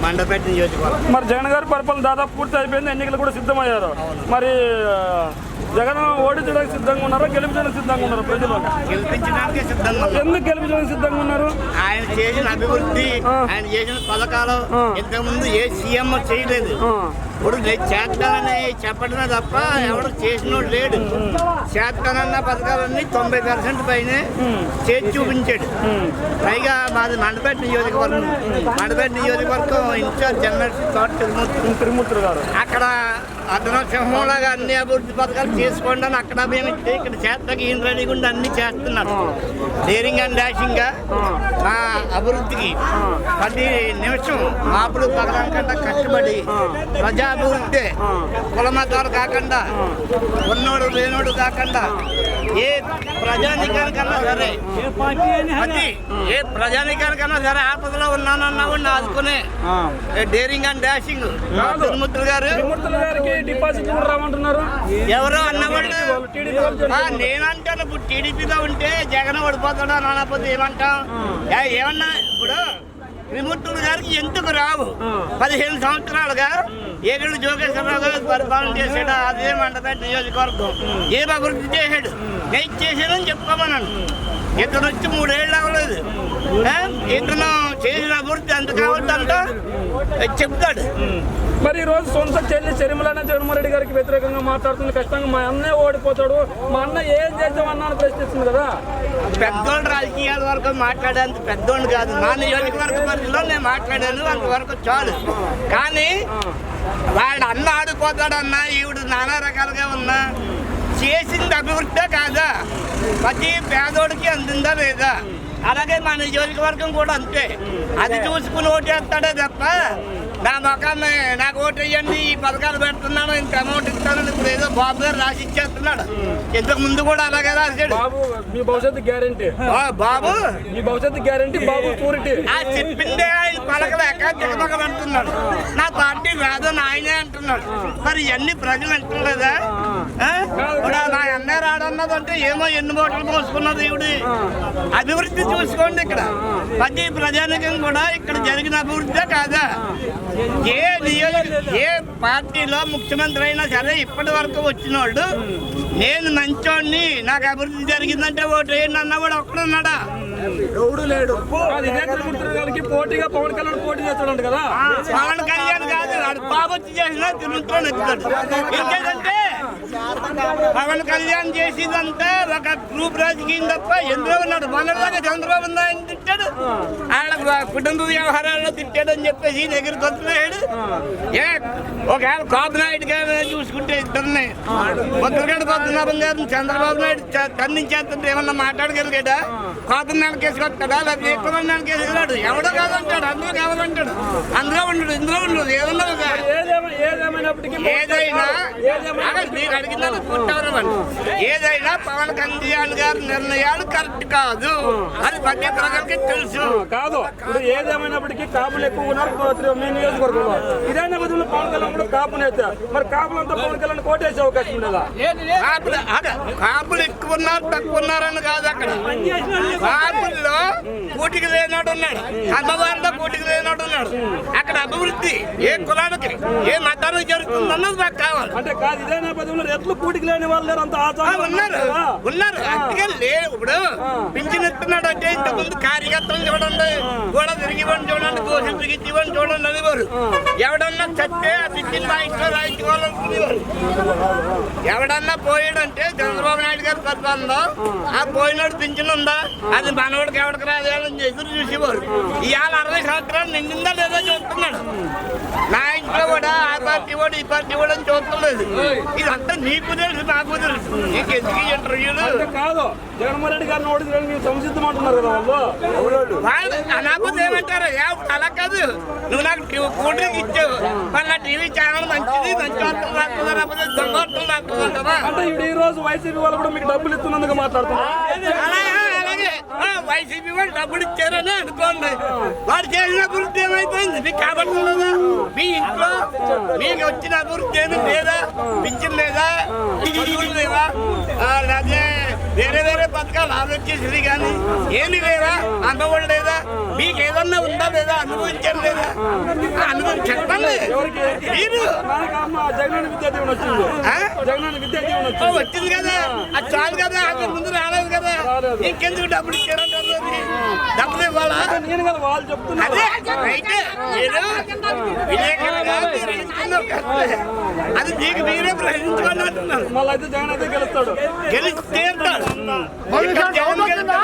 మండపేట నియోజకవర్గం. మరి జగన్ గారి పరిపాలన దాదాపు పూర్తి అయిపోయింది, ఎన్నికలు కూడా సిద్ధమయ్యారు. మరి జగన్ ఓడించడానికి సిద్ధంగా ఉన్నారా, గెలిపించడానికి సిద్ధంగా ఉన్నారా? ప్రజలు గెలిపించడానికి సిద్ధంగా. ఎందుకు గెలిపించడానికి సిద్ధంగా ఉన్నారు? ఆయన చేసిన అభివృద్ధి, ఆయన చేసిన పథకాలు ఇంతకుముందు ఏ సీఎం చేయలేదు. ఇప్పుడు చేస్తానని చెప్పడమే తప్ప ఎవరు చేసినోడు లేడు. చేస్తానన్న పథకాలన్నీ 90% పైనే చేసి చూపించాడు. పైగా మాది మండపేట నియోజకవర్గం. మండపేట నియోజకవర్గం ఇన్ఛార్జ్ జనరల్ తోట తిరుమూర్తి గారు అక్కడ అతను సింహంలాగా అన్ని అభివృద్ధి పథకాలు చేసుకోండి అని అక్కడ మేము ఇక్కడ చేస్తాకి ఈయన రెడీగా ఉండి అన్ని చేస్తున్నాడు. డేరింగ్ అండ్ డాషింగ్ గా మా అభివృద్ధికి ప్రతి నిమిషం మాపుడు పగలకుండా కష్టపడి ప్రజా అభివృద్ధి, కుల మతాలు కాకుండా, ఉన్నోడు లేనోడు కాకుండా ఏ ప్రజానికానికన్నా సరే ఏ ప్రజానికానికన్నా సరే ఆపదలో ఉన్నానన్నా కూడా ఆదుకునే డేరింగ్ అండ్ డాషింగ్ తిరుమూర్తి గారు. డిపాజిట్ కూడా రామంటున్నారు ఎవరో అన్నవాళ్ళు. నేనంటాను ఇప్పుడు టీడీపీలో ఉంటే జగన్ ఓడిపోతాడు అని అనకపోతే ఏమంటాం? ఏమన్నా ఇప్పుడు త్రిమూర్తులు గారికి ఎందుకు రావు? 15 సంవత్సరాలుగా ఏగళ్ళు జోగేశ్వరరావు గారు పరిపాలన చేశాడు. అదే మండపేట నియోజకవర్గం ఏం అభివృద్ధి చేశాడు? నేను చేశానని చెప్పుకోమన్నాను. ఇతను వచ్చి 3 ఏళ్ళు అవ్వలేదు. ఇతను చేసిన అభివృద్ధి ఎంత కావద్దంటో చెప్తాడు. మరి ఈ రోజు సొంత చెల్లి చెరిమలైన జగన్మోహన్ రెడ్డి గారికి వ్యతిరేకంగా మాట్లాడుతుంది. ఖచ్చితంగా మా అన్నయ్య ఓడిపోతాడు, మా అన్న ఏం చేద్దామన్నా అని ప్రశ్నిస్తుంది కదా. పెద్దోళ్ళు రాజకీయాల వరకు మాట్లాడేంత పెద్దోళ్ళు కాదు. మా నియోజకవర్గ పరిధిలో నేను మాట్లాడాను, అంతవరకు చాలు. కానీ వాడు అన్న ఆడిపోతాడన్నా, ఈవిడ నానా రకాలుగా ఉన్నా చేసింది అభివృద్ధి కాదా? ప్రతి పేదోడికి అందిందా లేదా? అలాగే మా నియోజకవర్గం కూడా అంతే. అది చూసుకుని ఓటేస్తాడే తప్ప నా మొఖాన్ని నాకు ఓటు వేయండి, ఈ పథకాలు పెడుతున్నాను, ఇంత అమౌంట్ ఇస్తానని ఇప్పుడు ఏదో బాబు గారు రాసి ఇచ్చేస్తున్నాడు. ఇంతకు ముందు కూడా అలాగే రాశాడు. బాబు మీ భవిష్యత్తు గ్యారంటీ, బాబు మీ భవిష్యత్తు గ్యారంటీ, బాబు షూరిటీ. చెప్పిందే ఆయన పలకలేక దిగమగ అంటున్నాడు. నా పార్టీ రాదని ఆయనే అంటున్నాడు. మరి ఇవన్నీ ప్రజలు అంటున్నదా? ఇప్పుడు నా అన్నయ్య రాడన్నదంటే ఏమో ఎన్ని ఓట్లు మోసుకున్నది ఈవిడి. అభివృద్ధి చూసుకోండి. ఇక్కడ ప్రతి ప్రజానికం కూడా ఇక్కడ జరిగిన అభివృద్ధి కాదా? ఏ పార్టీలో ముఖ్యమంత్రి అయినా సరే ఇప్పటి వరకు వచ్చిన వాళ్ళు నేను మంచోడిని, నాకు అభివృద్ధి జరిగిందంటే ఓటు వేయండి అన్న కూడా ఒక్కడున్నాడా? ఎవడు లేడు. పోటీగా పవన్ కళ్యాణ్ పోటీ చేస్తాడు కదా. పవన్ కళ్యాణ్ కాదు, వాడు బాబు వచ్చి చేసినా తిరుగుతూ నెచ్చుతాడు. ఎందుకంటే పవన్ కళ్యాణ్ చేసేదంతా ఒక గ్రూప్ రాజకీయం తప్ప ఎందులో ఉన్నాడు. మొన్నలాగా చంద్రబాబు నాయుడు తిట్టాడు, వాళ్ళ కుటుంబ వ్యవహారాల్లో తిట్టాడని చెప్పేసి దగ్గర కొత్తలేడు. ఒకవేళ కాపు నాయుడు గారు చూసుకుంటే ఇద్దరిని ముద్రగడ పద్మనాభం గారిని చంద్రబాబు నాయుడు ఖండించేస్తుంటే ఏమన్నా మాట్లాడగలిగాడా? కాపు నాయుడు కేసుకొస్తాడా? లేకపోతే ఎక్కువ నాయుడు కేసుకున్నాడు. ఎవడో కాదంటాడు, అందులో కావాలంటాడు. అందులో ఉండడు, ఇందులో ఉండదు. ఏదన్నా ఏదైనా పవన్ కళ్యాణ్ గారి నిర్ణయాలు కరెక్ట్ కాదు, అది ప్రతి ప్రజలకి తెలుసు. కాదు ఇప్పుడు ఏదేమైనప్పటికీ కాపులు ఎక్కువ ఉన్నారు మీ నియోజకవర్గంలో. ఇదైనా బదులు పవన్ కళ్యాణ్ కూడా కాపు నేత. మరి కాపులంతా పవన్ కళ్యాణ్ కోటేసే అవకాశం ఉండదా? కాపులు ఎక్కువ ఉన్నారు తక్కువ ఉన్నారని కాదు. అక్కడ కాపుల్లో కూటికి లేనాడు ఉన్నాడు, అమ్మవారిలో కూటికి లేనాడు ఉన్నాడు. అక్కడ అభివృద్ధి ఏ కులానికి ఏ మతానికి జరుగుతుందన్నది మాకు కావాలి. అంటే కాదు ఇదైనా బదులు ఎట్లు కూటికి లేని వాళ్ళు అంత ఉన్నారు. అందుకే లేవు. ఇప్పుడు పింఛన్ ఇస్తున్నాడు అంటే ఇంతకుముందు కార్యకర్తలు చూడండి, గోడ తిరిగివ్వండి చూడండి, దోషం తిరిగివ్వండి చూడండి అనేవారు. ఎవడన్నా చస్తే ఆ పింఛన్ రాయించుకోవాలనుకునేవారు. ఎవడన్నా పోయాడంటే చంద్రబాబు నాయుడు గారి పరిపాలనలో ఆ పోయినాడు పింఛన్ ఉందా, అది మనవాడికి ఎవరికి రాదేయాలని ఎదురు చూసేవారు. ఇవాళ 60 సంవత్సరాలు నిండిందా లేదా చూస్తున్నాడు. నా ఇంట్లో కూడా ఆ పార్టీ వాడు ఈ పార్టీ వాడు అని చూస్తలేదు. ఇదంతా నీకు తెలుసు, నాకు తెలుసు. నీకు ఎందుకు ఇంటర్వ్యూలు కాదు. జగన్మోహన్ రెడ్డి గారిని ఓడించడానికి సంసిద్ధం అంటున్నారు కదా వాళ్ళు. నాకు ఏమంటారు? అలా కాదు, నువ్వు నాకు కూల్ డ్రింక్ ఇచ్చావు, మళ్ళీ నా టీవీ ఛానల్ మంచిది, మంచి వార్తలు రాస్తుందా, లేకపోతే దొంగ వార్తలు రాస్తుందా కదా. అంటే ఇప్పుడు ఈ రోజు వైసీపీ వాళ్ళు కూడా మీకు డబ్బులు ఇస్తున్నందుకు మాట్లాడుతున్నారు. అలాగే వైసీపీ వాళ్ళు డబ్బులు ఇచ్చారని అనుకోండి, వాడు చేసిన అభివృద్ధి ఏమైపోయింది మీకు కాబట్లేదా? మీ ఇంట్లో మీకు వచ్చిన అభివృద్ధి ఏమి లేదా? పింఛన్ లేదా? లేకపోతే వేరే వేరే పథకాలు ఆలోచించేది కానీ ఏమి లేదా అనుభవం లేదా మీకు ఏదన్నా ఉందా లేదా అనుభవించారు లేదా అనుభవం చెప్పండి మీరు జగన్ విద్యా దీవెన వచ్చింది ఆ? జగన్ విద్యా దీవెన ఓ, వచ్చింది కదా అది చాలు కదా అది ముందు రాలేదు కదా ఇంకెందుకు డబ్బులు ఇచ్చారంటారు అది? డబ్బులు ఇవ్వాలా నేను కదా వాళ్ళు చెప్తున్నారు అదే అయితే మీరు విలేకరులుగా మీరు ఎంచుకున్నారు కరెక్టే. అది మీకు మీరే ప్రశ్నించుకోండి అంటున్నారు మళ్ళీ అయితే జగన్ అయితే గెలుస్తాడు గెలిస్తే అంటారు. ఇక్కడ జగన్ గెలుస్తాడు.